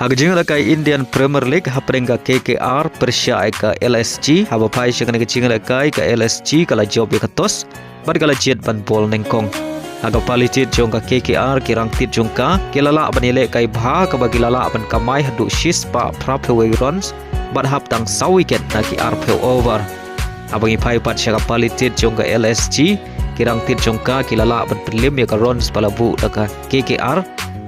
Ialehkai Indian Premier League haprenga KKR Persia ka LSG haba pai shakana ke Ialehkai ka LSG kala job ka tos bad kala jet ban bol nengkong aga palitit jongka KKR kirang tit jongka kilala ban Ialehkai bha ka bagilala ban kamai hadu shis pa prapewe runs bad hap tang saw wicket na ki RPO over abangi pai pat shaka palitit jongka LSG kirang tit jongka kilala ban prelim ya ka runs palabu daka KKR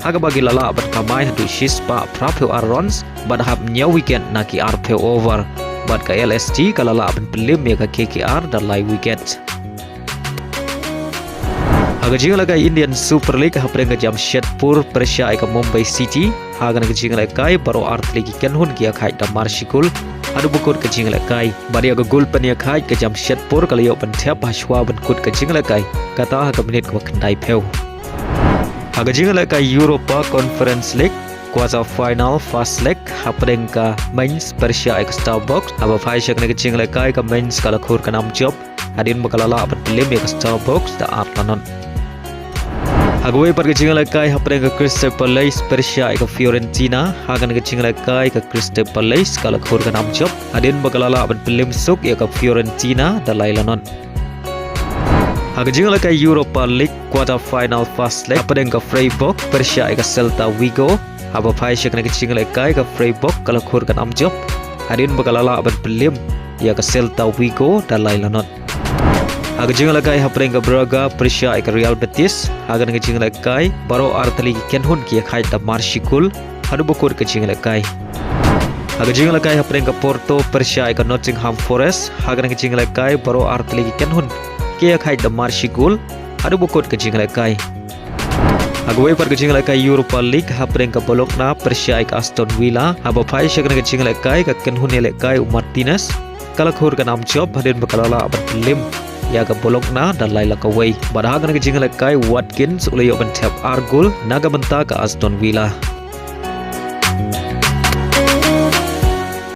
Haga bagi lala abat kamai hadu shispa prapew runs bad hab nya weekend na ki RPO over bad ka LSG kalala aban pelim ya ka KKR dan lai wicket. Haga Ialehkai Indian Super League haprenga Jamshedpur Persia ka Mumbai City haga na Ialehkai baro art ligi Kynhun Iakhait da marshikul adu bukut ka Ialehkai bari aga gol pan Iakhait ka Jamshedpur kalayo ban thep hashwa ban kut ka Ialehkai kata haga minit ka kendai peu. Haga Ialehkai Europa Conference League quarter final first leg haprenga mains Persia ka Starbucks aba phai shakna ka Ialehkai ka mains kala khur ka nam job adin bakalala abat pelim ka Starbucks da Artanon Hagwe par ka Ialehkai haprenga Crystal Palace Persia ka Fiorentina haga ka Ialehkai ka Crystal Palace kala khur ka nam job adin bakalala abat pelim suk ya ka Fiorentina da Lailanon Haga Ialehkai Europa League quarter final first leg haprenga Freiburg Persia ka Celta Vigo haba phai shakna ka Ialehkai ka Freiburg kala khur ka nam job adin bakalala abat pelim ya ka Celta Vigo da Lailanon Haga Ialehkai haprenga Braga Persia ka Real Betis haga ka Ialehkai baro artali Kynhun ki Iakhait da marshikul hadu bukur ka Ialehkai Haga Ialehkai haprenga Porto Persia ka Nottingham Forest haga ka Ialehkai baro artali Kynhun ki Iakhait da marshikul hadu bukur ka Ialehkai Hagwe par ka Ialehkai Europa League haprenga Bologna Persia ka Aston Villa haba phai shakna ka Ialehkai ka Kynhun Ialehkai Martinez kala khur ka nam job hadin bakalala abat lim ya ka Bologna dan laila ka way badahagan ka Ialehkai Watkin sulay ban tap argul naga benta ka Aston Villa